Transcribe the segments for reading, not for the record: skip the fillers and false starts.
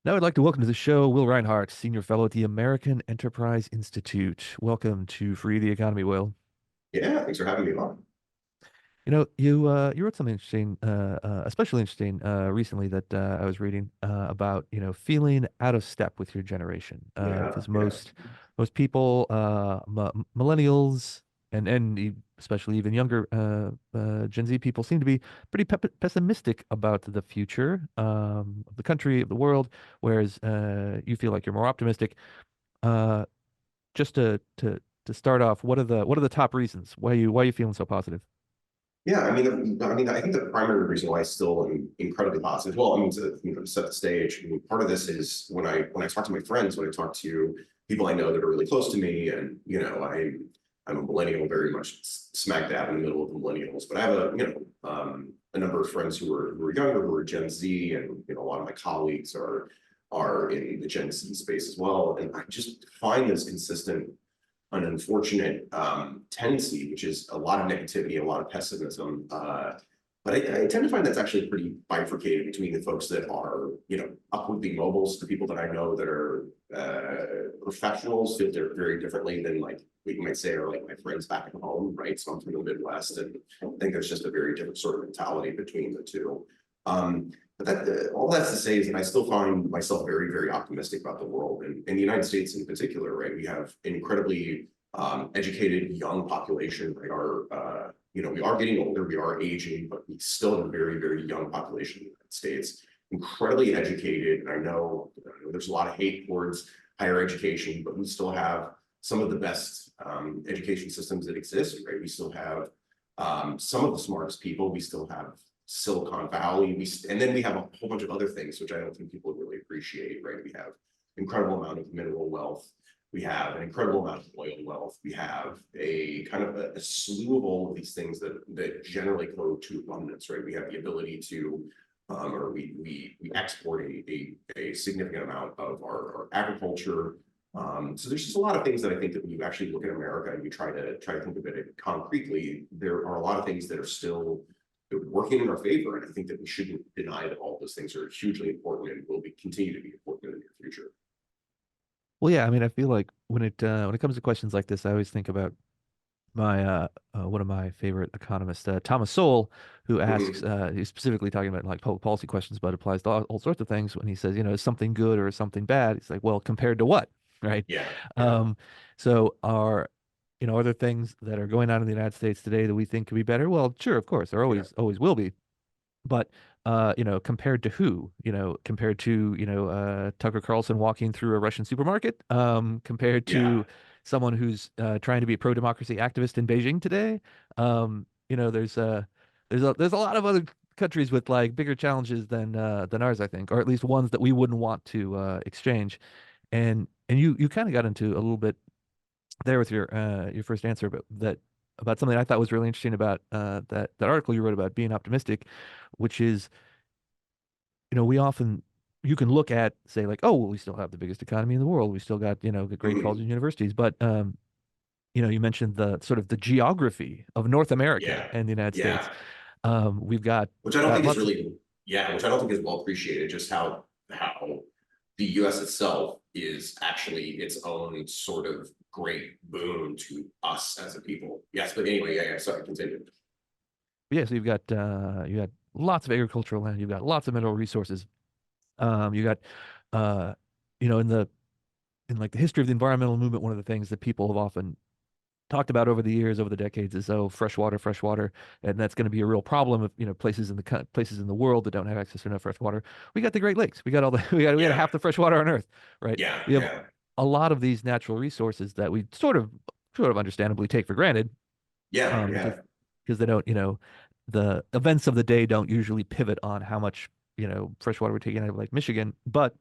Now I'd like to welcome to the show Will Rinehart, Senior Fellow at the American Enterprise Institute. Welcome to Free the Economy, Will. Yeah, thanks for having me on. You wrote something interesting, especially interesting recently that I was reading about feeling out of step with your generation Yeah, because yeah, most people millennials especially even younger Gen Z people seem to be pretty pe pessimistic about the future of the country of the world, whereas you feel like you're more optimistic. Uh, just to start off, what are the top reasons why you feeling so positive? yeah. I think the primary reason why I still am incredibly positive. Well, I mean, to set the stage. I mean, part of this is when I talk to my friends, when I talk to people I know that are really close to me, and I'm a millennial, very much smack dab in the middle of the millennials. But I have a number of friends who are younger, who are Gen Z, and a lot of my colleagues are in the Gen Z space as well. And I just find this consistent an unfortunate tendency, which is a lot of negativity, a lot of pessimism. But I tend to find that's actually pretty bifurcated between the folks that are, upwardly mobile, the people that I know that are professionals feel very differently than like what you might say are like my friends back at home, right? So I'm from the Midwest, and I think there's just a very different sort of mentality between the two. But all that's to say is that I still find myself very optimistic about the world, and in the United States in particular, right? We have an incredibly educated young population, right? We are getting older, we are aging, but we still have a very young population in the United States, incredibly educated. And I know there's a lot of hate towards higher education, but we still have some of the best education systems that exist, right? We still have some of the smartest people. We still have Silicon Valley. And then we have a whole bunch of other things, which I don't think people really appreciate, right? We have incredible amount of mineral wealth. We have an incredible amount of oil wealth. We have a kind of a slew of all of these things that generally go to abundance, right? We have the ability to, or we export a significant amount of our agriculture. So there's just a lot of things that I think that when you actually look at America and you try to think of it concretely, there are a lot of things that are still working in our favor. And I think that we shouldn't deny that all those things are hugely important and will continue to be important in the near future. Well, yeah, I mean, I feel like when it comes to questions like this, I always think about my one of my favorite economists, Thomas Sowell, who asks Mhm. he's specifically talking about like public policy questions, but applies to all sorts of things. When he says, is something good or is something bad? He's like, well, compared to what, right? Yeah, yeah. Um, so are there things that are going on in the United States today that we think could be better? Well, sure, of course, there Yeah, always will be. But compared to who? Compared to Tucker Carlson walking through a Russian supermarket, compared yeah, to someone who's trying to be a pro-democracy activist in Beijing today. There's a lot of other countries with like bigger challenges than ours, I think, or at least ones that we wouldn't want to exchange. And you kind of got into a little bit there with your first answer, but that about something I thought was really interesting about that article you wrote about being optimistic, which is, we often you can look at say like, oh, well, we still have the biggest economy in the world, we still got the great colleges mhm, and universities, but you mentioned the sort of the geography of North America yeah, and the United States. yeah. We've got Which I don't think is lots of really, yeah, which I don't think is well appreciated. Just how the U.S. itself is actually its own sort of great boon to us as a people. Yes, but anyway, yeah. Sorry, continue. yeah, so you got lots of agricultural land, you've got lots of mineral resources, you got uh in like the history of the environmental movement, one of the things that people have often talked about over the years, over the decades, is fresh water, and that's going to be a real problem if places in places in the world that don't have access to enough fresh water. We got the Great Lakes, we got all the we got Yeah, half the fresh water on Earth, right? yeah, We have yeah, a lot of these natural resources that we sort of understandably take for granted, yeah, because yeah, they don't, the events of the day don't usually pivot on how much fresh water we're taking out of Lake Michigan, but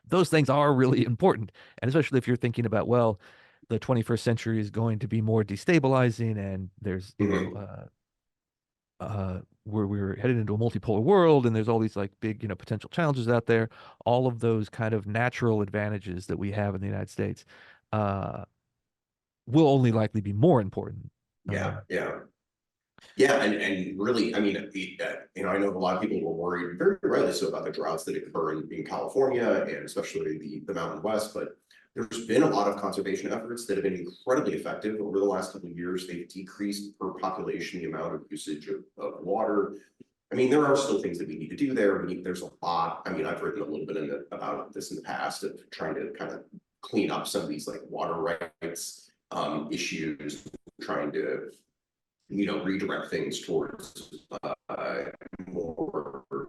those things are really important. And especially if you're thinking about, well, the 21st century is going to be more destabilizing, and there's, mhm, we're headed into a multipolar world, and there's all these like big, potential challenges out there. All of those kind of natural advantages that we have in the United States, uh, will only likely be more important. yeah, Um, yeah. Yeah, and really, I mean, I know a lot of people were worried, very rightly so, about the droughts that occur in California and especially the Mountain West. But there's been a lot of conservation efforts that have been incredibly effective over the last couple of years. They've decreased per population the amount of usage of water. I mean, there are still things that we need to do there. There's a lot. I mean, I've written a little bit about this in the past of trying to kind of clean up some of these like water rights issues, trying to redirect things towards more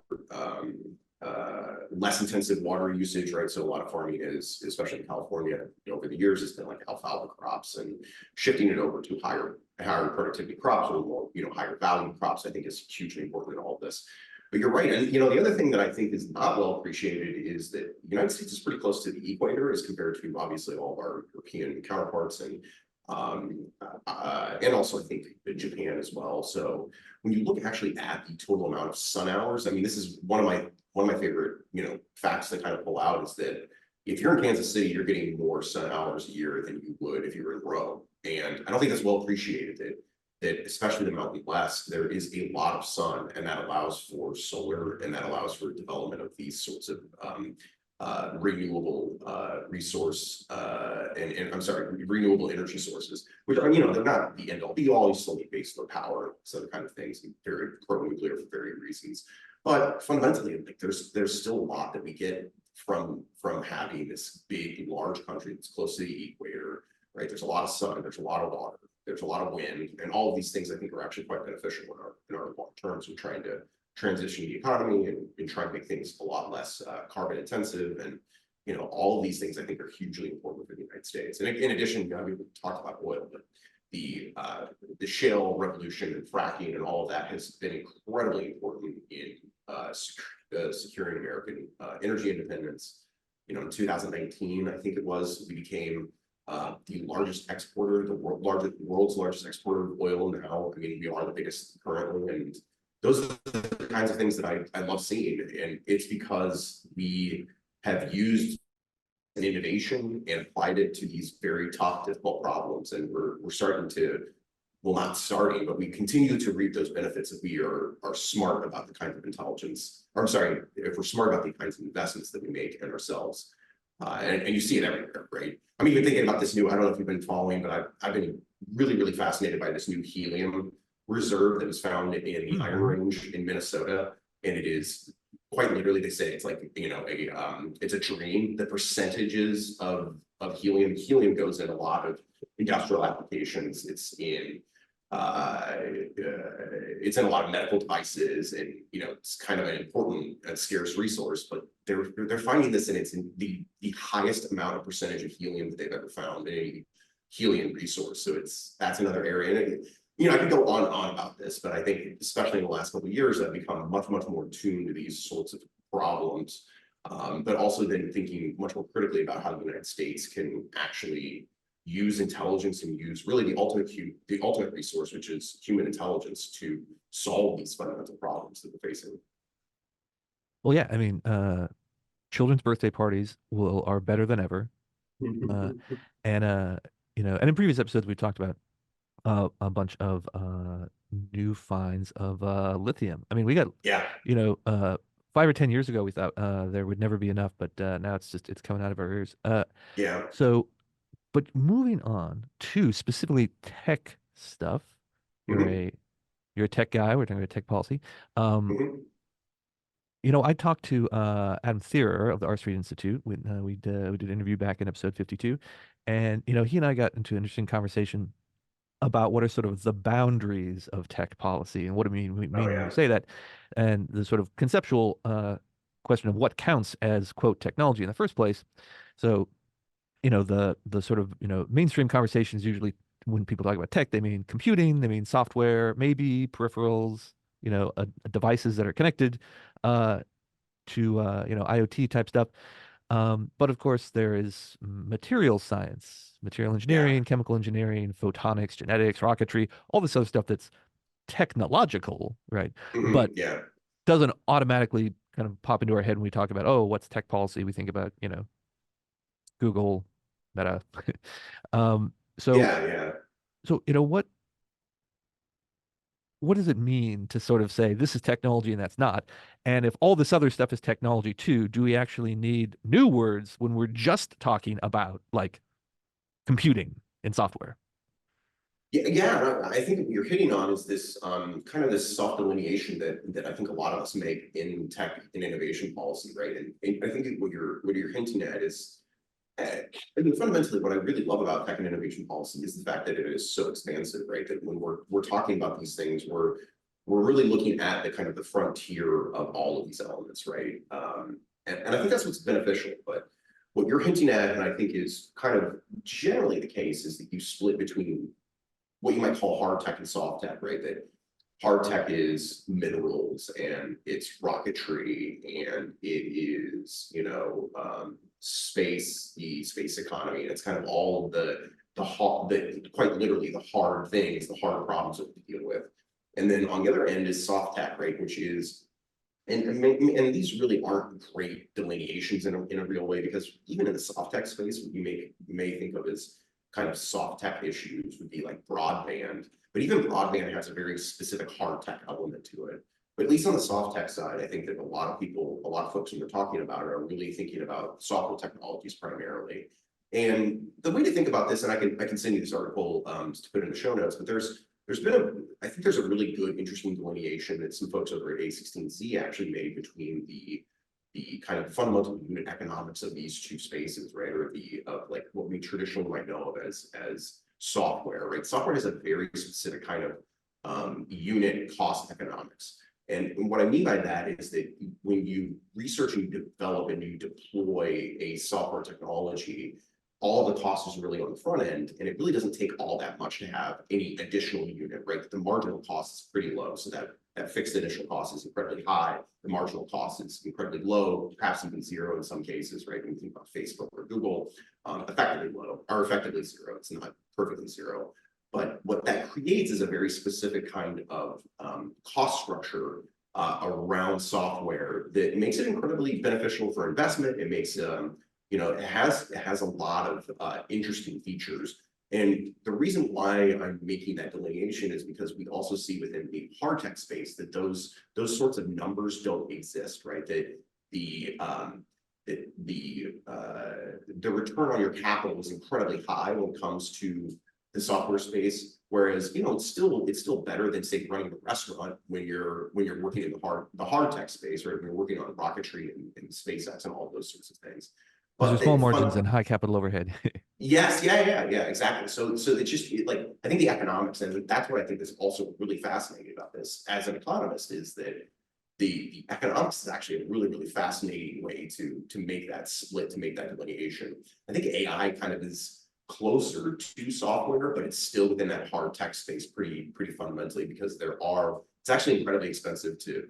less intensive water usage, right? So a lot of farming is, especially in California, over the years, has been like alfalfa crops, and shifting it over to higher productivity crops or more, higher value crops, I think is hugely important in all of this. But you're right. And the other thing that I think is not well appreciated is that the United States is pretty close to the equator as compared to obviously all of our European counterparts, and also I think Japan as well. So when you look actually at the total amount of sun hours, I mean, this is one of my favorite, facts to kind of pull out is that if you're in Kansas City, you're getting more sun hours a year than you would if you were in Rome. And I don't think that's well appreciated that especially the Mountain West, there is a lot of sun, and that allows for solar, and that allows for development of these sorts of renewable resource and I'm sorry, renewable energy sources, which are, they're not the end all be all. You still need baseload power, some kind of things, and very pro-nuclear for various reasons. But fundamentally, like there's still a lot that we get from having this big, large country that's close to the equator, right? There's a lot of sun, there's a lot of water, there's a lot of wind, and all of these things I think are actually quite beneficial in our long terms. We're trying to transition the economy and try to make things a lot less carbon intensive. And all of these things I think are hugely important for the United States. And in addition, we talked about oil, but the shale revolution and fracking and all of that has been incredibly important in securing American energy independence. In 2019, I think it was, we became the largest exporter, world's largest exporter of oil now. I mean, we are the biggest currently, and those are the kinds of things that I love seeing. And it's because we have used an innovation and applied it to these very tough, difficult problems. And we're starting to, well, not starting, but we continue to reap those benefits if we are smart about the kinds of intelligence, or I'm sorry, if we're smart about the kinds of investments that we make in ourselves. And you see it everywhere, right? I'm even thinking about this new, I don't know if you've been following, but I've been really, really fascinated by this new helium reserve that was found in the Iron Mm-hmm. Range in Minnesota. And it is quite literally, they say it's like, it's a dream. The percentages of helium goes in a lot of industrial applications. It's in a lot of medical devices, and it's kind of an important and scarce resource. But they're finding this, and it's in the highest amount of percentage of helium that they've ever found in any helium resource. So that's another area. And I could go on and on about this, but I think especially in the last couple of years, I've become much, much more tuned to these sorts of problems. But also then thinking much more critically about how the United States can actually use intelligence and use really the ultimate resource, which is human intelligence, to solve these fundamental problems that we're facing. Well, yeah, I mean, children's birthday parties are better than ever. Uh, and and in previous episodes we talked about a bunch of new finds of lithium. I mean, we got, Yeah. you know, uh, 5 or 10 years ago we thought there would never be enough, but now it's coming out of our ears. Yeah. So, but moving on to specifically tech stuff, you're Hmm. a you're a tech guy. We're talking about tech policy. Um, Hmm. I talked to Adam Thierer of the R Street Institute. We did an interview back in episode 52, and he and I got into an interesting conversation about what are sort of the boundaries of tech policy and what do we Oh mean when we yeah. say that, and the sort of conceptual question of what counts as quote technology in the first place. So, the sort of mainstream conversations usually when people talk about tech, they mean computing, they mean software, maybe peripherals, devices that are connected uh, to IoT type stuff. But of course, there is material science, material Yeah. engineering, chemical engineering, photonics, genetics, rocketry, all this other stuff that's technological, right? But Hmm. Yeah. doesn't automatically kind of pop into our head when we talk about, oh, what's tech policy? We think about, Google, Meta. Um, so, Yeah. Yeah. so, what what does it mean to sort of say this is technology and that's not? And if all this other stuff is technology too, do we actually need new words when we're just talking about like computing in software? Yeah, yeah, and I think what you're hitting on is this kind of this soft delineation that I think a lot of us make in tech and innovation policy, right? And I think what you're hinting at is, I mean, fundamentally, what I really love about tech and innovation policy is the fact that it is so expansive, right? That when we're talking about these things, we're really looking at the kind of the frontier of all of these elements, right? And I think that's what's beneficial. But what you're hinting at, and I think is kind of generally the case, is that you split between what you might call hard tech and soft tech, right? That hard tech is minerals and it's rocketry and it is, space, the space economy. And it's kind of all of the quite literally the hard things, the hard problems that we deal with. And then on the other end is soft tech, right? Which is and these really aren't great delineations in a real way, because even in the soft tech space, what you may think of as kind of soft tech issues would be like broadband, but even broadband has a very specific hard tech element to it. But at least on the soft tech side, I think that a lot of folks when we're talking about it are really thinking about software technologies primarily. And the way to think about this, and I can send you this article to put in the show notes, but I think there's a really good, interesting delineation that some folks over at A16Z actually made between the kind of fundamental unit economics of these two spaces, right? Or the of like what we traditionally might know of as software, right? Software has a very specific kind of unit cost economics. And what I mean by that is that when you research and you develop and you deploy a software technology, all the cost is really on the front end, and it really doesn't take all that much to have any additional unit, right? The marginal cost is pretty low, so that fixed initial cost is incredibly high. The marginal cost is incredibly low, perhaps even zero in some cases, right? When you think about Facebook or Google, effectively low, or effectively zero. It's not perfectly zero. But what that creates is a very specific kind of cost structure around software that makes it incredibly beneficial for investment. It makes it has a lot of interesting features. And the reason why I'm making that delineation is because we also see within the hard tech space that those sorts of numbers don't exist, right? That the return on your capital is incredibly high when it comes to the software space. Whereas, it's still better than say running a restaurant when you're working in the hard tech space, right? When you're working on rocketry and SpaceX and all of those sorts of things. Those are But small the margins fun, and high capital overhead. yes, yeah, exactly. So it's just like I think the economics, and that's what I think is also really fascinating about this as an economist, is that the economics is actually a really fascinating way to make that split, to make that delineation. I think AI kind of is closer to software, but it's still within that hard tech space pretty fundamentally, because it's actually incredibly expensive to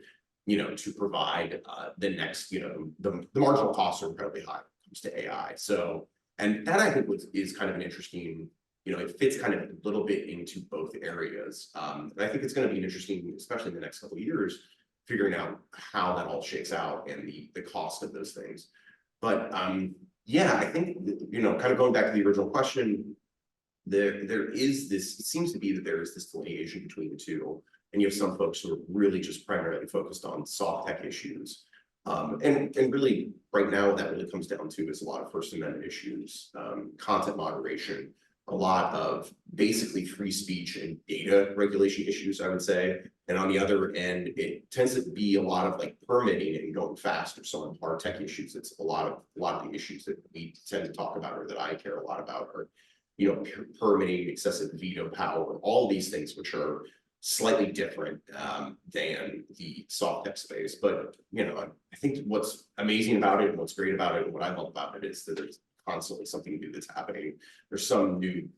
provide the next, the marginal costs are incredibly high to AI. So, and that I think is kind of an interesting, it fits kind of a little bit into both areas. And I think it's going to be an interesting, especially in the next couple of years, figuring out how that all shakes out and the cost of those things. But yeah, I think, kind of going back to the original question, there is this, it seems to be that there is this delineation between the two. And you have some folks who are really just primarily focused on soft tech issues. And really, right now, what that really comes down to is a lot of First Amendment issues, content moderation, a lot of basically free speech and data regulation issues, I would say. And on the other end, it tends to be a lot of like permitting and going faster. So on hard tech issues, it's a lot of the issues that we tend to talk about, or that I care a lot about, are permitting, excessive veto power, all these things which are slightly different than the soft tech space. But I think what's amazing about it and what's great about it and what I love about it is that there's constantly something new that's happening. There's some new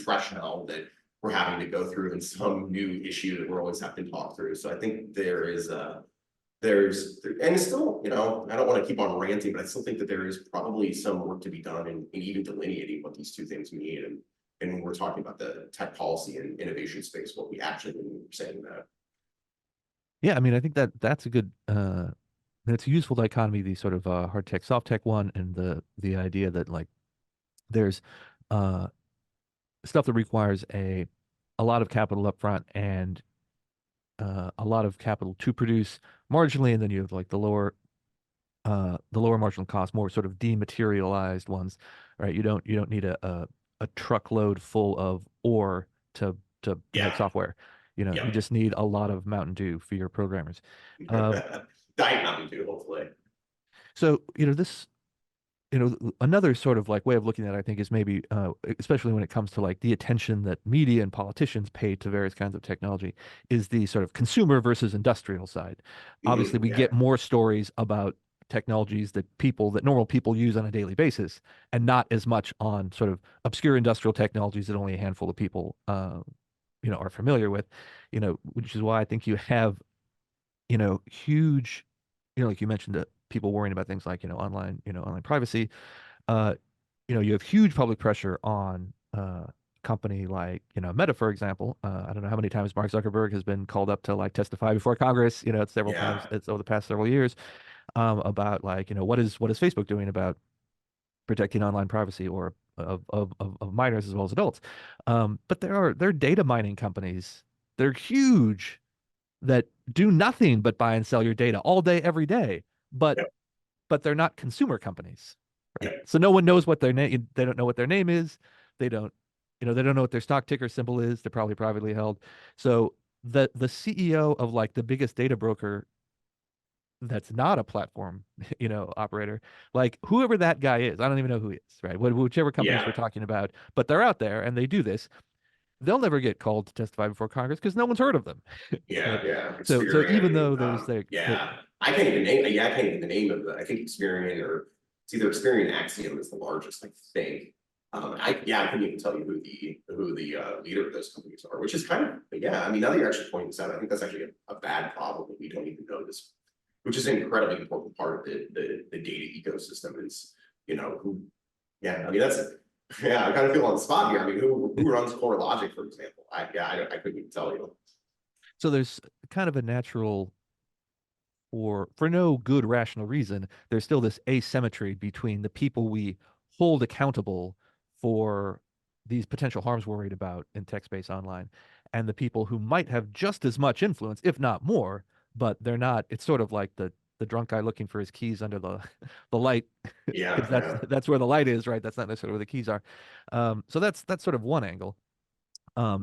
fresh hell that we're having to go through, and some new issue that we're always having to talk through. So I think and it's still, I don't want to keep on ranting, but I still think that there is probably some work to be done in even delineating what these two things mean. And when we're talking about the tech policy and innovation space, what we actually mean when we're saying that. Yeah, I mean, I think that's a good it's a useful dichotomy, the sort of hard tech, soft tech one, and the idea that like there's uh stuff that requires a lot of capital up front, and a lot of capital to produce marginally, and then you have like the lower marginal cost, more sort of dematerialized ones, right? You don't need a truckload full of ore to make Yeah. software. You know, you Yep. just need a lot of Mountain Dew for your programmers. Um, Diet Mountain Dew, hopefully. so this another sort of like way of looking at it, I think, is maybe especially when it comes to like the attention that media and politicians pay to various kinds of technology, is the sort of consumer versus industrial side. Obviously, we Yeah. get more stories about technologies that normal people use on a daily basis, and not as much on sort of obscure industrial technologies that only a handful of people are familiar with. Which is why I think you have huge, like you mentioned, people worrying about things like online privacy. uh, you have huge public pressure on company like, Meta, for example. I don't know how many times Mark Zuckerberg has been called up to like testify before Congress. It's several times. Yeah. It's over the past several years, about like, what is Facebook doing about protecting online privacy or of minors as well as adults. But there are data mining companies. They're huge that do nothing but buy and sell your data all day, every day. But Yep. but they're not consumer companies, right? Yep. So no one knows what their name. They don't know what their name is. They don't, they don't know what their stock ticker symbol is. They're probably privately held. So the CEO of like the biggest data broker that's not a platform, operator, like whoever that guy is, I don't even know who he is, right? Whichever companies we're Yeah. talking about, but they're out there and they do this. They'll never get called to testify before Congress because no one's heard of them, right? Yeah. Yeah. So even Experian. though there's the Yeah. I can't even name. Yeah, I can't even the name of the. I think Experian or it's either Experian Axiom is the largest. I think. I couldn't even tell you who the leader of those companies are, which is kind of yeah. I mean, now that you're actually pointing this out, I think that's actually a bad problem that we don't even know this, which is an incredibly important part of the data ecosystem. Is who yeah. I mean that's yeah. I kind of feel on the spot here. I mean, who runs Core Logic, for example? I couldn't even tell you. so there's kind of a natural, for no good rational reason, there's still this asymmetry between the people we hold accountable for these potential harms we're worried about in tech space online, and the people who might have just as much influence, if not more, but they're not. It's sort of like the drunk guy looking for his keys under the the light, because Yeah. Yeah. that's where the light is, right? That's not necessarily where the keys are. So that's sort of one angle,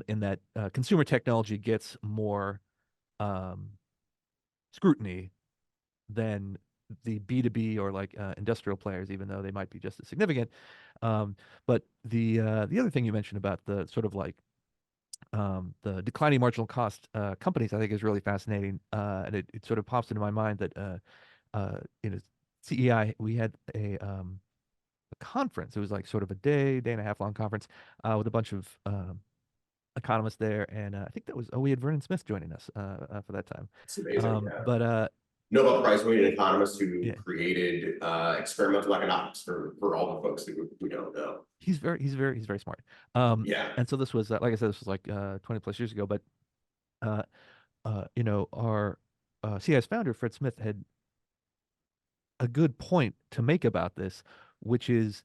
in that consumer technology gets more um, scrutiny than the B2B or like industrial players, even though they might be just as significant. Um, but the other thing you mentioned about the sort of like the declining marginal cost companies, I think is really fascinating, and it sort of pops into my mind that CEI, we had a conference. It was like sort of a day and a half long conference with a bunch of economists there, and I think that was we had Vernon Smith joining us for that time. It's amazing. Yeah. But Nobel Prize winning economist who yeah, created experimental economics for all the folks who don't know. he's very smart. Yeah. And so this was like I said, this was like 20 plus years ago. But uh, our CIS founder Fred Smith had a good point to make about this, which is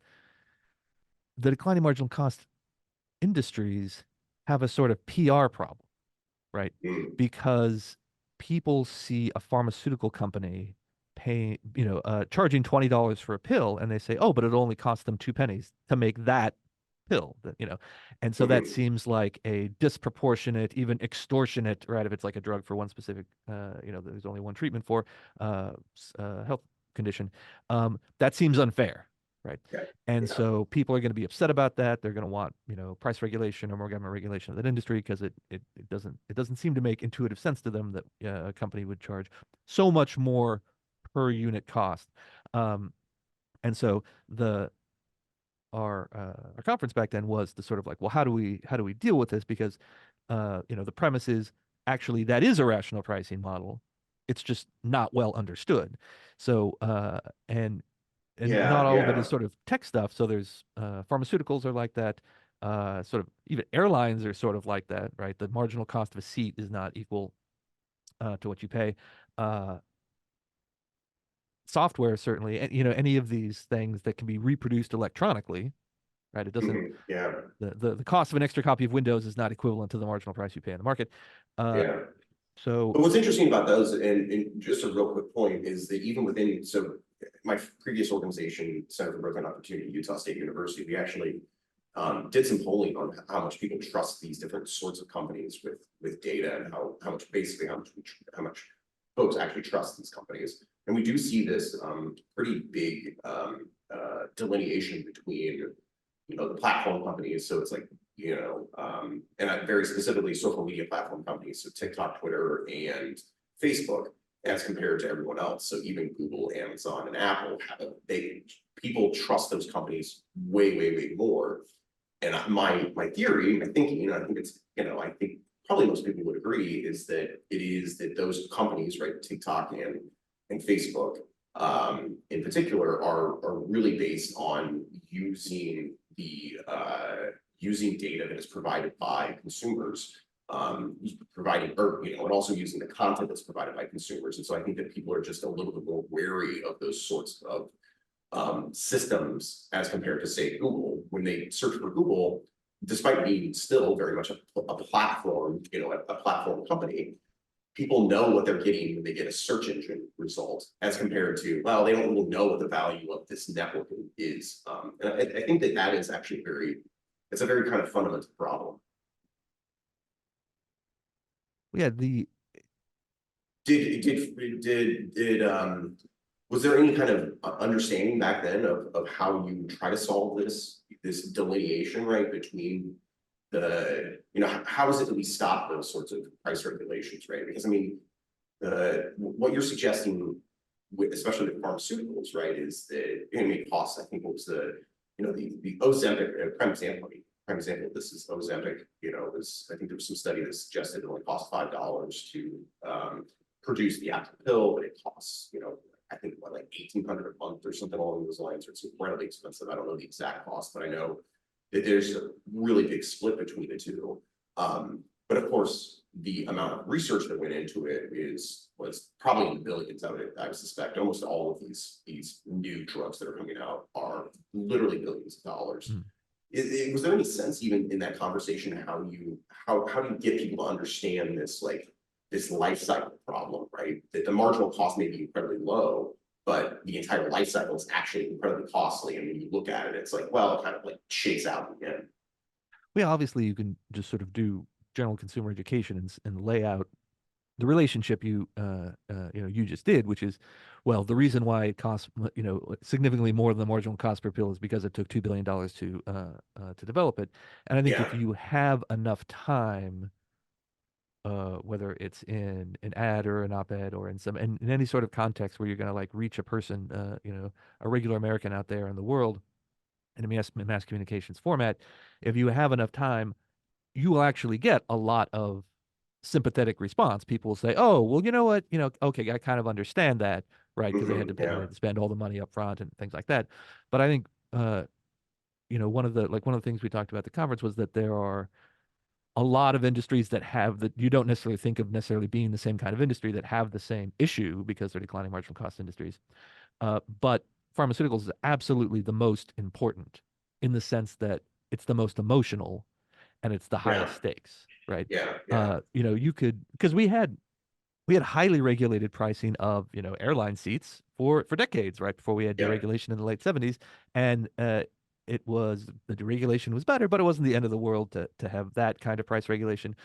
the declining marginal cost industries have a sort of PR problem, right? Mm. Because people see a pharmaceutical company charging $20 for a pill, and they say, oh, but it only cost them 2 pennies to make that pill, and so that Mhm. seems like a disproportionate, even extortionate, right? If it's like a drug for one specific, there's only one treatment for health condition, that seems unfair, right? Yeah. And Yeah. so people are going to be upset about that. They're going to want, price regulation or more government regulation of that industry, because it doesn't seem to make intuitive sense to them that a company would charge so much more per unit cost. Um, and so our conference back then was the sort of like, well, how do we deal with this? Because the premise is actually that is a rational pricing model. It's just not well understood. So and not Yeah. all of it is Yeah. sort of tech stuff. So there's pharmaceuticals are like that. Sort of even airlines are sort of like that, right? The marginal cost of a seat is not equal to what you pay. Uh, Software certainly, and any of these things that can be reproduced electronically, right? It doesn't Mhm. Yeah. the cost of an extra copy of Windows is not equivalent to the marginal price you pay in the market. Uh, Yeah. So But what's interesting about those, and just a real quick point, is that even within, so my previous organization, Center for Growth and Opportunity, Utah State University, we actually did some polling on how much people trust these different sorts of companies with data, and how much basically how much folks actually trust these companies. And we do see this pretty big delineation between the platform companies. So it's like, and very specifically social media platform companies, so TikTok, Twitter, and Facebook, as compared to everyone else. So even Google, Amazon, and Apple people trust those companies way, way, way more. And my theory, my thinking, and I think I think probably most people would agree, is that those companies, right, TikTok and Facebook, in particular, are really based on using data that is provided by consumers, providing, or and also using the content that's provided by consumers. And so I think that people are just a little bit more wary of those sorts of systems as compared to, say, Google. When they search for Google, despite being still very much a platform, a platform company, people know what they're getting when they get a search engine result, as compared to, well, they don't really know what the value of this network is. And I think that is actually it's a very kind of fundamental problem. yeah, the Was there any kind of understanding back then of how you try to solve this delineation, right, between how is it that we stop those sorts of price regulations, right? Because I mean, what you're suggesting, especially with pharmaceuticals, right, is that costs. I think what was the Ozempic prime example of this is Ozempic. I think there was some study that suggested it only costs $5 to produce the active pill, but it costs I think what, like 1,800 a month or something along those lines. Or it's incredibly expensive. I don't know the exact cost, but I know that there's a really big split between the two. But of course, the amount of research that went into it was probably in the billions. I would suspect almost all of these new drugs that are coming out are literally billions of dollars. mm. Was there any sense even in that conversation how do you get people to understand this life cycle problem, right? That the marginal cost may be incredibly low, but the entire life cycle is actually incredibly costly. And when you look at it, it's like, well, it kind of like shakes out again. Well, obviously you can just sort of do general consumer education and lay out the relationship you just did, which is, well, the reason why it costs significantly more than the marginal cost per pill is because it took $2 billion to develop it. And I think if Yeah, you have enough time, whether it's in an ad or an op-ed or in any sort of context where you're going to like reach a person, a regular American out there in the world in a mass communications format, if you have enough time, you will actually get a lot of sympathetic response. People will say, "Oh, well, you know what? Okay, I kind of understand that, right? Because they had to pay, they yeah, had to spend all the money up front and things like that." But I think, one of the things we talked about at the conference was that there are a lot of industries that you don't necessarily think of necessarily being the same kind of industry that have the same issue because they're declining marginal cost industries. But pharmaceuticals is absolutely the most important in the sense that it's the most emotional and it's the highest yeah, stakes, right? yeah, yeah, You could, because we had highly regulated pricing of airline seats for decades, right before we had yeah, deregulation in the late 70s, and the deregulation was better, but it wasn't the end of the world to have that kind of price regulation.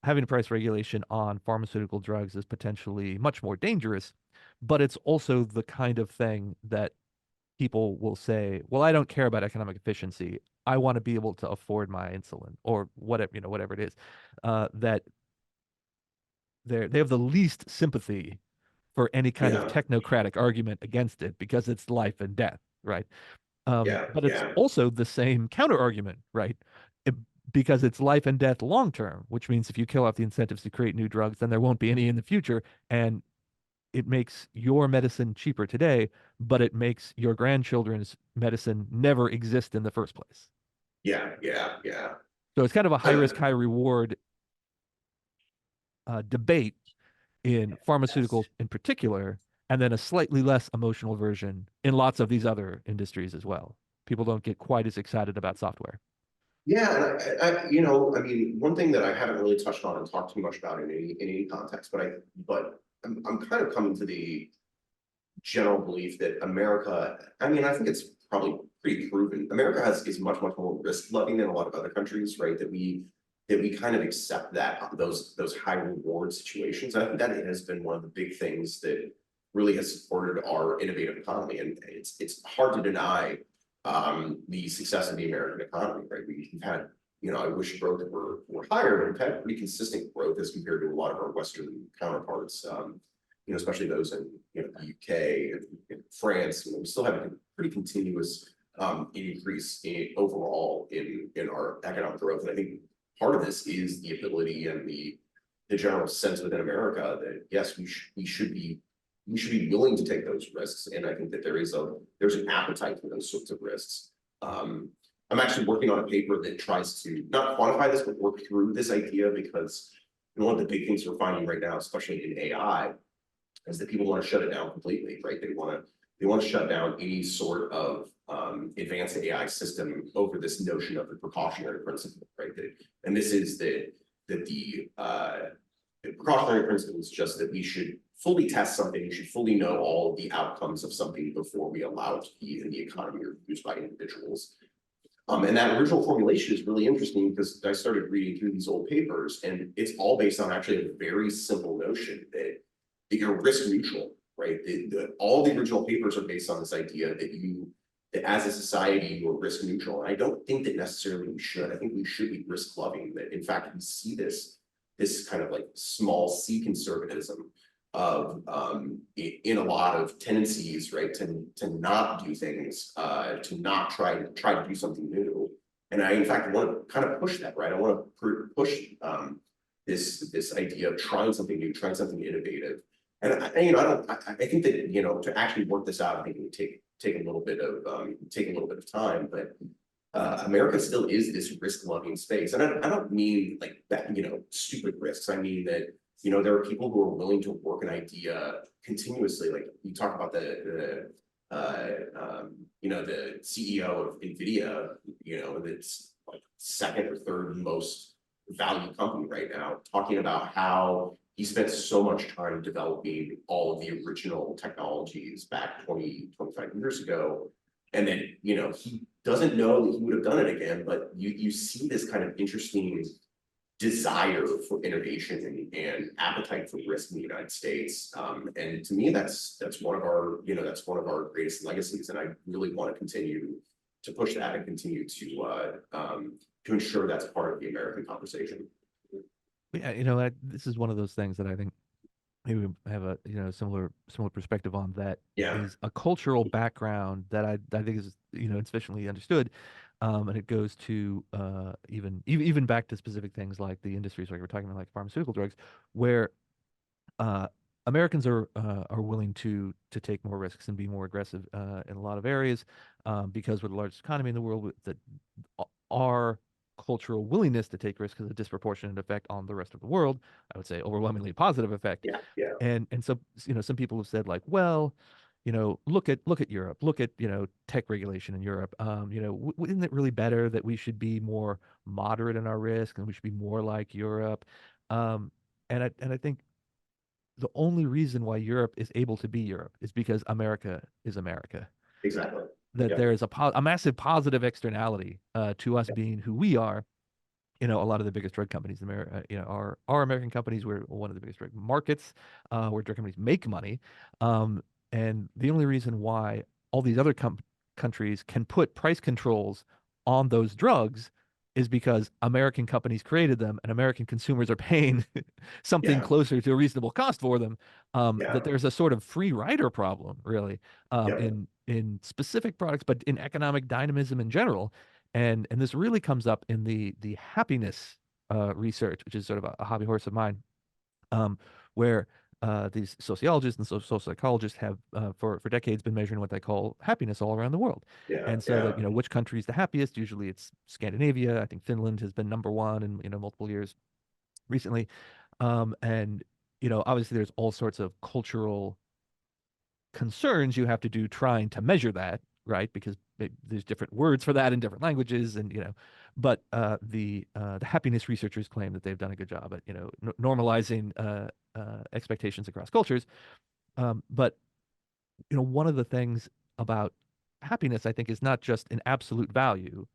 Having a price regulation on pharmaceutical drugs is potentially much more dangerous, but it's also the kind of thing that people will say, well, I don't care about economic efficiency. I want to be able to afford my insulin or whatever it is. That they have the least sympathy for any kind of yeah, technocratic argument against it because it's life and death, right? yeah, But it's yeah, also the same counter argument, right? It, because it's life and death long term, which means if you kill off the incentives to create new drugs, then there won't be any in the future. And it makes your medicine cheaper today, but it makes your grandchildren's medicine never exist in the first place. yeah, yeah, yeah. So it's kind of a high risk, Uh, high reward debate in pharmaceuticals in particular, and then a slightly less emotional version in lots of these other industries as well. People don't get quite as excited about software. Yeah, and I mean, one thing that I haven't really touched on and talked too much about in any context, but I'm kind of coming to the general belief that America, I mean, I think it's probably pretty proven. America is much more risk loving than a lot of other countries, right? That we kind of accept that those high reward situations. I think that has been one of the big things that really has supported our innovative economy, and it's hard to deny the success of the American economy, right? We've had, I wish growth were higher, but we've had pretty consistent growth as compared to a lot of our Western counterparts. Especially those in the UK and France, we still have a pretty continuous increase overall in our economic growth. And I think part of this is the ability and the general sense within America that yes, we should be willing to take those risks. And I think that there's an appetite for those sorts of risks. I'm actually working on a paper that tries to not quantify this, but work through this idea because one of the big things we're finding right now, especially in AI, is that people want to shut it down completely, right? They want to shut down any sort of advanced AI system over this notion of the precautionary principle, right? And this is the precautionary principle is just that we should fully test something, we should fully know all of the outcomes of something before we allow it to be in the economy or used by individuals. And that original formulation is really interesting because I started reading through these old papers, and it's all based on actually a very simple notion that you're risk neutral, right? All the original papers are based on this idea that as a society, you're risk neutral. And I don't think that necessarily we should. I think we should be risk loving. That in fact, we see this kind of like small C conservatism of in a lot of tendencies, right, to not do things, to not try to do something new. And I, in fact, want to kind of push that, right? I want to push this idea of trying something new, trying something innovative. And I think that to actually work this out, I think it would take a little bit of time, but America still is this risk-loving space. And I don't mean like that, stupid risks. I mean that, there are people who are willing to work an idea continuously. Like you talk about the CEO of NVIDIA, that's like second or third most valued company right now, talking about how he spent so much time developing all of the original technologies back 25 years ago. And then, he doesn't know that he would have done it again, but you see this kind of interesting desire for innovation and appetite for risk in the United States. And to me, that's one of our greatest legacies. And I really want to continue to push that and continue to ensure that's part of the American conversation. Yeah, this is one of those things that I think maybe we have a similar perspective on that Yeah, is a cultural background that I think is insufficiently understood, and it goes to even back to specific things like the industries like we're talking about like pharmaceutical drugs, where uh, Americans are willing to take more risks and be more aggressive in a lot of areas because we're the largest economy in the world. That our cultural willingness to take risks has a disproportionate effect on the rest of the world. I would say overwhelmingly positive effect. yeah, yeah, And so some people have said like, well, look at Europe, look at tech regulation in Europe. Isn't it really better that we should be more moderate in our risk and we should be more like Europe? Um, and I think the only reason why Europe is able to be Europe is because America is America. exactly. That Yeah, there is a massive positive externality to us being who we are. A lot of the biggest drug companies in America, are American companies. We're one of the biggest drug markets, where drug companies make money. And the only reason why all these other countries can put price controls on those drugs is because American companies created them and American consumers are paying something yeah, closer to a reasonable cost for them. That yeah, there's a sort of free rider problem, really, yeah, in specific products, but in economic dynamism in general. And this really comes up in the happiness research, which is sort of a hobby horse of mine, where these sociologists and social psychologists have for decades been measuring what they call happiness all around the world. yeah, And so yeah, that which country is the happiest? Usually it's Scandinavia. I think Finland has been number one in multiple years recently. And obviously there's all sorts of cultural concerns you have to do trying to measure that, right? Because there's different words for that in different languages, and But the happiness researchers claim that they've done a good job at normalizing expectations across cultures. But one of the things about happiness, I think, is not just an absolute value,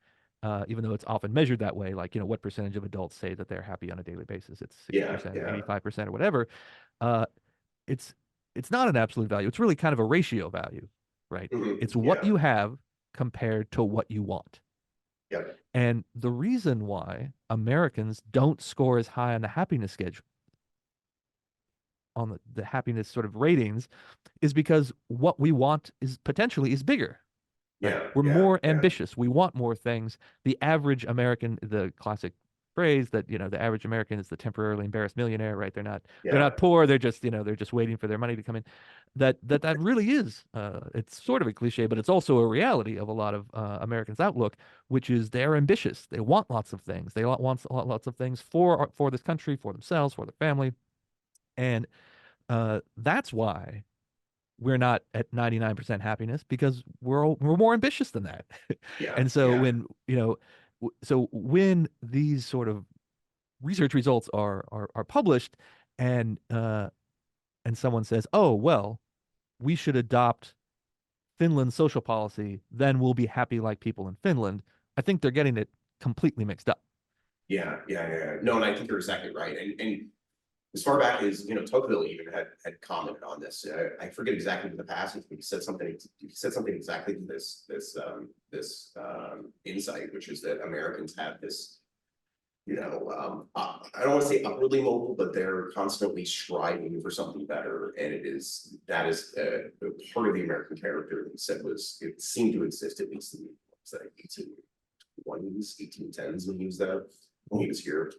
even though it's often measured that way. Like, what percentage of adults say that they're happy on a daily basis? It's Yeah, 60% or yeah. 85% or whatever. Uh, it's it's not an absolute value. It's really kind of a ratio value, right? It's what Yeah, you have compared to what you want. yeah, And the reason why Americans don't score as high on the happiness schedule, on the happiness sort of ratings, is because what we want is bigger, right? yeah, We're yeah, more yeah, ambitious. We want more things. The average American, the classic phrase that, the average American is the temporarily embarrassed millionaire, right? They're not yeah. poor. They're just waiting for their money to come in. That really is, it's sort of a cliche, but it's also a reality of a lot of Americans' outlook, which is they're ambitious. They want lots of things. They want lots of things for this country, for themselves, for their family. And that's why we're not at 99% happiness, because we're more ambitious than that. Yeah, And so yeah, when these sort of research results are published, and someone says, "Oh, well, we should adopt Finland's social policy, then we'll be happy like people in Finland." I think they're getting it completely mixed up. yeah. No, and I think you're exactly right. And as far back as Tocqueville even had commented on this. I forget exactly what the passage, but he said something. He said something exactly to this insight, which is that Americans have this. I don't want to say upwardly mobile, but they're constantly striving for something better, and that is a part of the American character that he said was it seemed to exist at least in the 1820s, 1810s when he was there when he was here.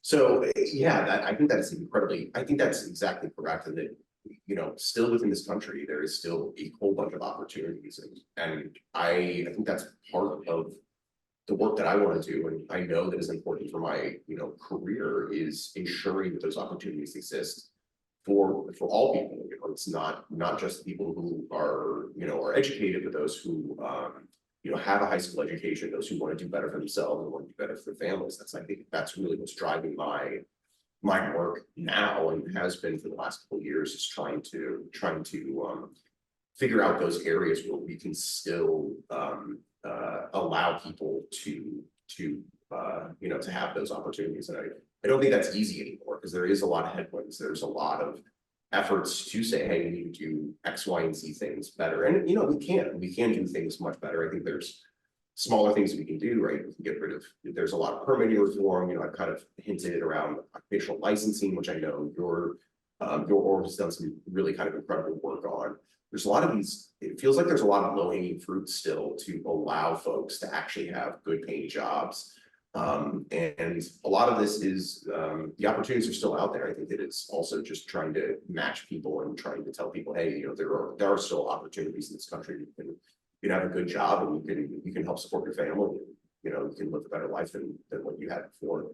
So yeah, I think that's incredibly. I think that's exactly correct, and that still within this country there is still a whole bunch of opportunities, and I think that's part of the work that I want to do, and I know that is important for my career is ensuring that those opportunities exist for all people. It's not just people who are educated, but those who have a high school education, those who want to do better for themselves and want to do better for their families. I think that's really what's driving my work now and has been for the last couple of years, is trying to figure out those areas where we can still allow people to have those opportunities. And I don't think that's easy anymore, because there is a lot of headwinds. There's a lot of efforts to say, hey, we need to do X, Y, and Z things better. And we can do things much better. I think there's smaller things we can do, right? We can get rid of, there's a lot of permitting reform. I've kind of hinted around occupational licensing, which I know your org has done some really kind of incredible work on. There's a lot of these, it feels like there's a lot of low-hanging fruit still to allow folks to actually have good paying jobs. And a lot of this is the opportunities are still out there. I think that it's also just trying to match people and trying to tell people, hey, there are still opportunities in this country. You can have a good job, and you can help support your family, and you can live a better life than what you had before.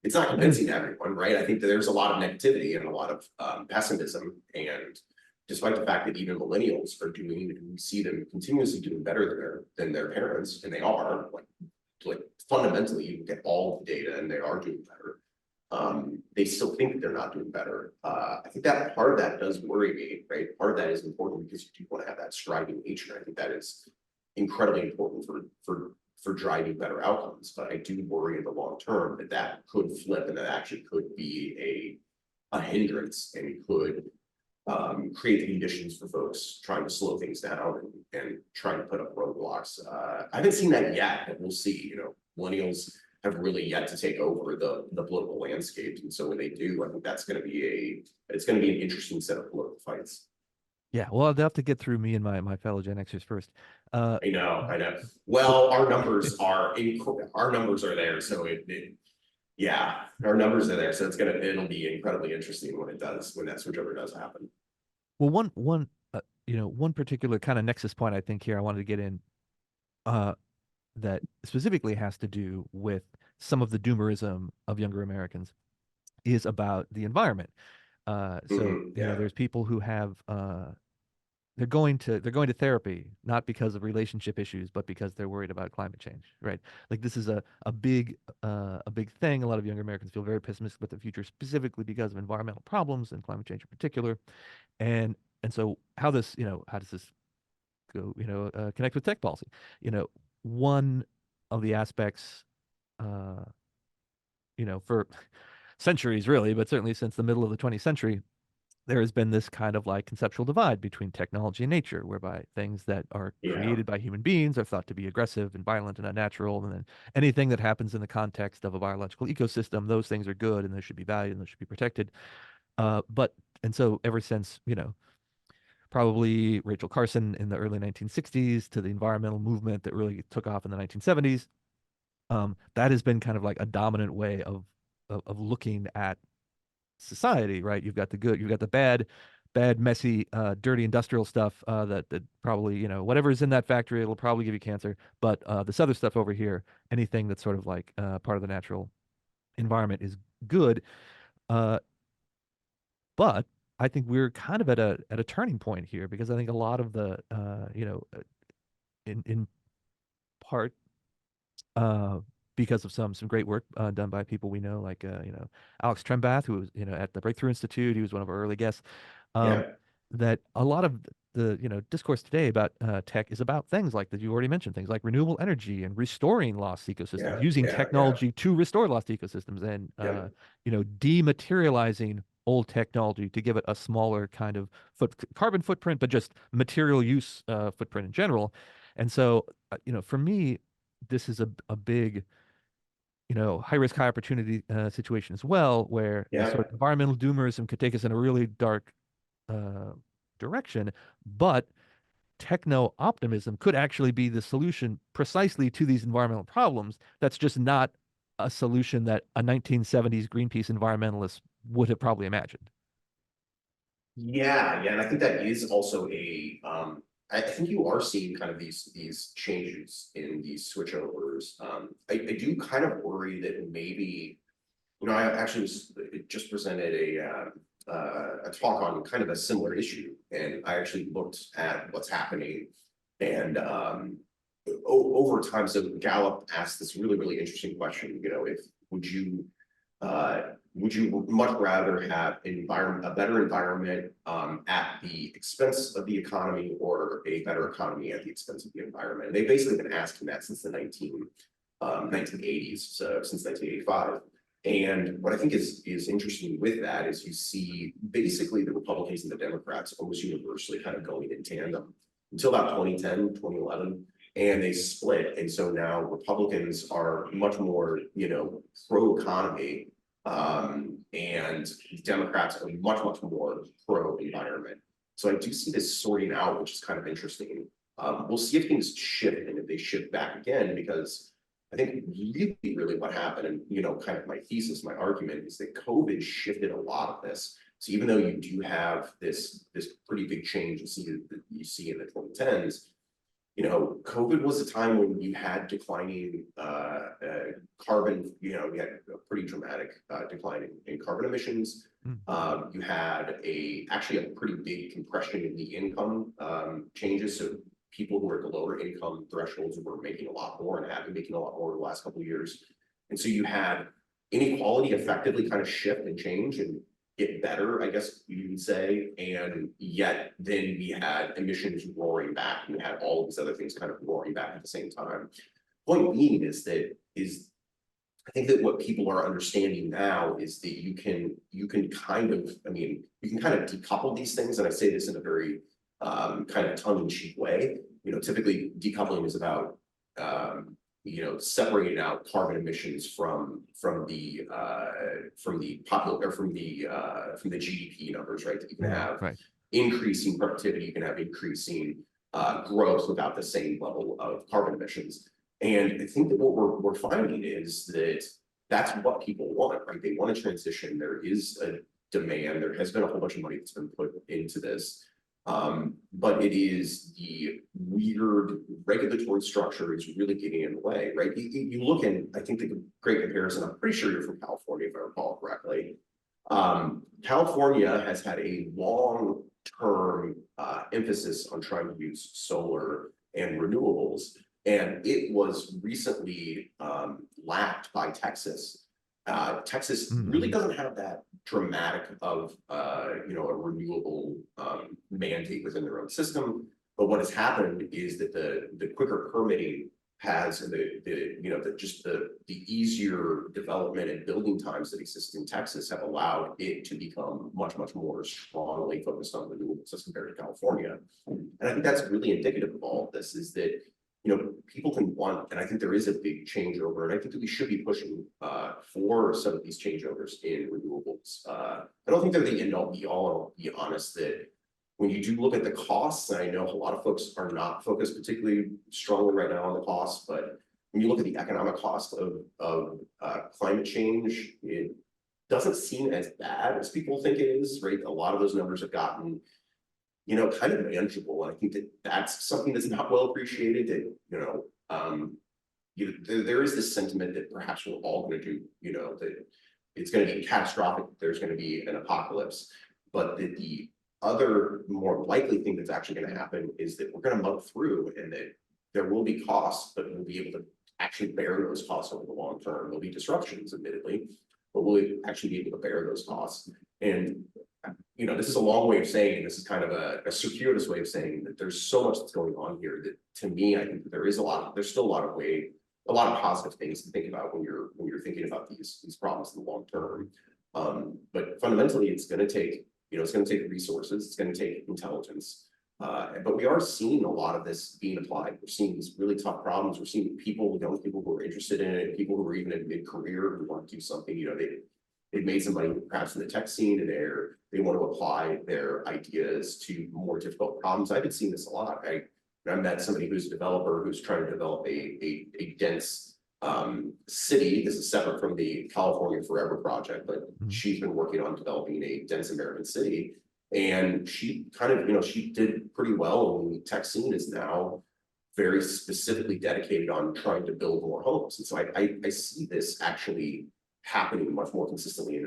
It's not And convincing to everyone, right? I think that there's a lot of negativity and a lot of pessimism. And despite the fact that even millennials are doing, we see them continuously doing better than their parents, and they are like fundamentally, you can get all of the data, and they are doing better. They still think that they're not doing better. I think that part of that does worry me, right? Part of that is important because you do want to have that striving nature. I think that is incredibly important for driving better outcomes. But I do worry in the long term that could flip, and that actually could be a hindrance, and could create the conditions for folks trying to slow things down and trying to put up roadblocks. I haven't seen that yet, but we'll see. Millennials have really yet to take over the political landscape, and so when they do, I think that's going to be an interesting set of political fights. yeah, well, they'll have to get through me and my fellow Gen Xers first. Uh, I know. but Well, our numbers are there, so yeah, our numbers are there, so it'll be incredibly interesting when that switchover does happen. well, one particular kind of nexus point I think here I wanted to get in, uh, that specifically has to do with some of the doomerism of younger Americans, is about the environment. So Yeah, there's people who have they're going to therapy not because of relationship issues, but because they're worried about climate change, right? Like this is a big thing. A lot of younger Americans feel very pessimistic about the future, specifically because of environmental problems and climate change in particular. And so how does this go, connect with tech policy? One of the aspects, uh, for centuries really, but certainly since the middle of the 20th century, there has been this kind of like conceptual divide between technology and nature, whereby things that are Yeah, created by human beings are thought to be aggressive and violent and unnatural. And then anything that happens in the context of a biological ecosystem, those things are good and they should be valued and they should be protected. And so ever since, probably Rachel Carson in the early 1960s to the environmental movement that really took off in the 1970s, that has been kind of like a dominant way of looking at society, right? You've got the good, you've got the bad, messy, dirty industrial stuff that probably, whatever's in that factory, it'll probably give you cancer. But this other stuff over here, anything that's sort of like part of the natural environment is good. Uh, but I think we're kind of at a turning point here because I think a lot of the, in part uh, because of some great work done by people we know, like Alex Trembath, who was at the Breakthrough Institute. He was one of our early guests. Um, yeah, that a lot of the discourse today about tech is about things like that you already mentioned, things like renewable energy and restoring lost ecosystems, yeah, using yeah, technology to restore lost ecosystems, and yeah. dematerializing old technology to give it a smaller kind of carbon footprint, but just material use footprint in general. And so, for me, this is a big, high risk, high opportunity situation as well, where the Yeah. sort of environmental doomerism could take us in a really dark uh, direction, but techno optimism could actually be the solution precisely to these environmental problems. That's just not a solution that a 1970s Greenpeace environmentalist would have probably imagined. Yeah, and I think that is also I think you are seeing kind of these changes in these switchovers. I do kind of worry that maybe, I actually just presented a talk on kind of a similar issue, and I actually looked at what's happening, and over time, so Gallup asked this really interesting question. If would you uh, would you much rather have a better environment at the expense of the economy, or a better economy at the expense of the environment? And they've basically been asking that since the 1980s, so since 1985. And what I think is interesting with that is you see basically the Republicans and the Democrats almost universally kind of going in tandem until about 2010, 2011, and they split. And so now Republicans are much more, pro-economy, and Democrats are much more pro-environment. So I do see this sorting out, which is kind of interesting. We'll see if things shift and if they shift back again, because I think really what happened, and kind of my thesis, my argument is that COVID shifted a lot of this. So even though you do have this pretty big change you see in the 2010s, COVID was a time when you had declining carbon, we had a pretty dramatic decline in carbon emissions. Mm. You had actually a pretty big compression in the income changes. So people who were at the lower income thresholds were making a lot more and have been making a lot more in the last couple of years. And so you had inequality effectively kind of shift and change and get better, I guess you would say. And yet then we had emissions roaring back, and we had all of these other things kind of roaring back at the same time. Point being is I think that what people are understanding now is that you can kind of, you can kind of decouple these things. And I say this in a very kind of tongue-in-cheek way. Typically decoupling is about separating out carbon emissions from the popular, or from the GDP numbers, right? That you can Mm. have Right. increasing productivity, you can have increasing growth without the same level of carbon emissions. And I think that what we're finding is that that's what people want, right? They want to transition. There is a demand. There has been a whole bunch of money that's been put into this. But it is the weird regulatory structure is really getting in the way, right? You look in, I think the great comparison, I'm pretty sure you're from California, if I recall correctly. California has had a long term emphasis on trying to use solar and renewables. And it was recently lapped by Texas. Texas really Mm-hmm. doesn't have that dramatic of a renewable mandate within their own system. But what has happened is that the quicker permitting has and the easier development and building times that exist in Texas have allowed it to become much more strongly focused on renewables as compared to California. And I think that's really indicative of all of this, is that people can want, and I think there is a big changeover, and I think that we should be pushing for some of these changeovers in renewables. I don't think they're the end all be all. I'll be honest that when you do look at the costs, and I know a lot of folks are not focused particularly strongly right now on the costs, but when you look at the economic cost of climate change, it doesn't seem as bad as people think it is, right? A lot of those numbers have gotten kind of manageable. And I think that that's something that's not well appreciated. That there is this sentiment that perhaps we're all going to do, that it's going to be catastrophic. There's going to be an apocalypse, but that the other more likely thing that's actually going to happen is that we're going to mug through, and that there will be costs, but we'll be able to actually bear those costs over the long term. There'll be disruptions, admittedly, but we'll actually be able to bear those costs. And this is a long way of saying, this is kind of a circuitous way of saying that there's so much that's going on here that, to me, I think that there's still a lot of positive things to think about when you're thinking about these problems in the long term. But fundamentally, it's going to take resources, it's going to take intelligence. But we are seeing a lot of this being applied. We're seeing these really tough problems. We're seeing young people who are interested in it, people who are even in mid-career who want to do something. They've made some money perhaps in the tech scene, and they want to apply their ideas to more difficult problems. I've been seeing this a lot. I met somebody who's a developer who's trying to develop a dense city. This is separate from the California Forever project, but Mm-hmm. she's been working on developing a dense American city. And she she did pretty well. And the tech scene is now very specifically dedicated on trying to build more homes. And so I see this actually happening much more consistently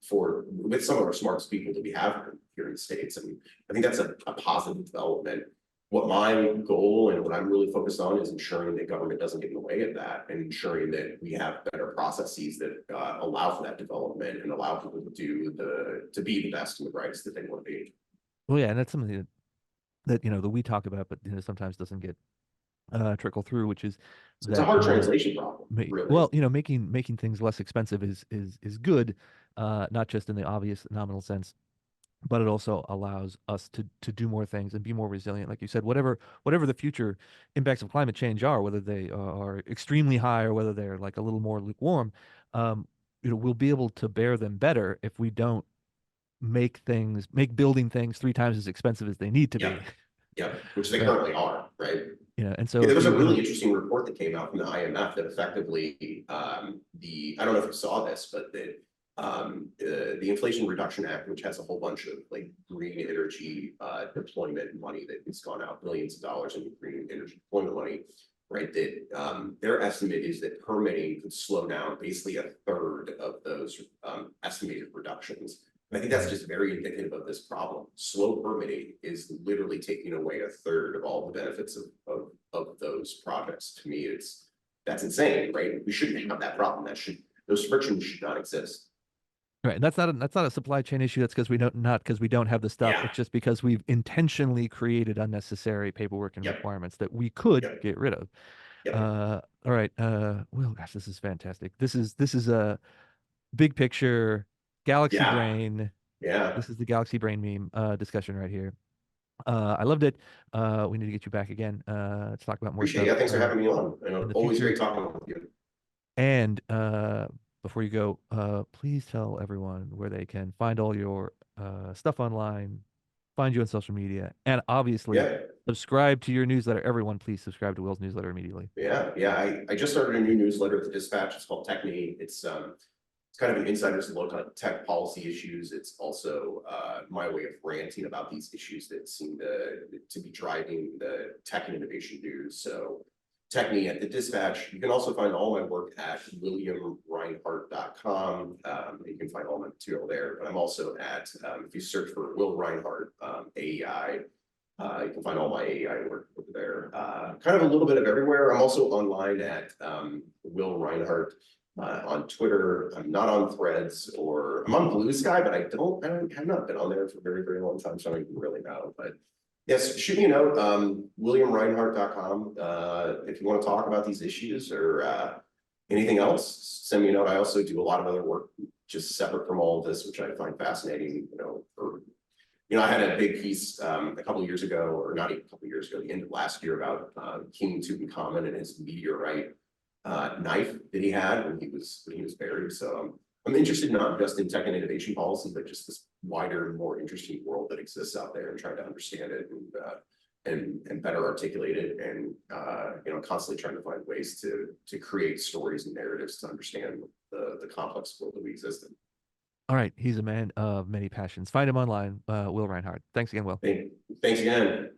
with some of our smartest people that we have here in the States. And I think that's a positive development. What my goal and what I'm really focused on is ensuring that government doesn't get in the way of that, and ensuring that we have better processes that allow for that development and allow people to be the best and the brightest that they want to be. Well, yeah, and that's something that we talk about, but sometimes doesn't get trickle through, which is So it's a that hard translation problem, really. well, making things less expensive is good, not just in the obvious nominal sense, but it also allows us to do more things and be more resilient. Like you said, whatever the future impacts of climate change are, whether they are extremely high or whether they're like a little more lukewarm, um, we'll be able to bear them better if we don't make building things three times as expensive as they need to Yeah, be. yeah, which they Right. currently are, right? And Yeah, so there if was a you really interesting report that came out from the IMF that effectively I don't know if you saw this, but the Inflation Reduction Act, which has a whole bunch of like green energy deployment money that has gone out, billions of dollars in green energy deployment money, right? That their estimate is that permitting could slow down basically a third of those estimated reductions. I think that's just very indicative of this problem. Slow permitting is literally taking away a third of all the benefits of those projects. To me, that's insane, right? We shouldn't have that problem. Those frictions should not exist. Right, and that's not a supply chain issue. That's because we don't have the stuff. Yeah. It's just because we've intentionally created unnecessary paperwork and Yep. requirements that we could Yep. get rid of. Yep. All right. Well, gosh, this is fantastic. This is a big picture galaxy Yeah. brain. Yeah. This is the galaxy brain meme discussion right here. I loved it. We need to get you back again to talk about more Appreciate it. stuff Yeah. Thanks for having me on. in the Always future. great talking with you. And before you go, please tell everyone where they can find all your stuff online, find you on social media, and obviously Yeah. subscribe to your newsletter. Everyone, please subscribe to Will's newsletter immediately. Yeah. Yeah. I just started a new newsletter at the Dispatch. It's called Techne. It's kind of an insider's look on tech policy issues. It's also my way of ranting about these issues that seem to be driving the tech and innovation news. So Techne at the Dispatch. You can also find all my work at williamrinehart.com. You can find all my material there. But I'm also at, if you search for Will Rinehart, AEI, you can find all my AEI work over there. Kind of a little bit of everywhere. I'm also online at Will Rinehart on Twitter. I'm not on Threads, or I'm on Blue Sky, but I have not been on there for a very, very long time, so I don't even really know. But yes, shoot me a note, williamrinehart.com. If you want to talk about these issues or anything else, send me a note. I also do a lot of other work just separate from all of this, which I find fascinating. I had a big piece a couple of years ago, or not even a couple of years ago, the end of last year, about King Tutankhamun and his meteorite knife that he had when he was buried. So I'm interested not just in tech and innovation policy, but just this wider, more interesting world that exists out there, and trying to understand it and better articulate it, and constantly trying to find ways to create stories and narratives to understand the complex world that we exist in. All right, he's a man of many passions. Find him online, Will Reinhardt. Thanks again, Will. Thanks again.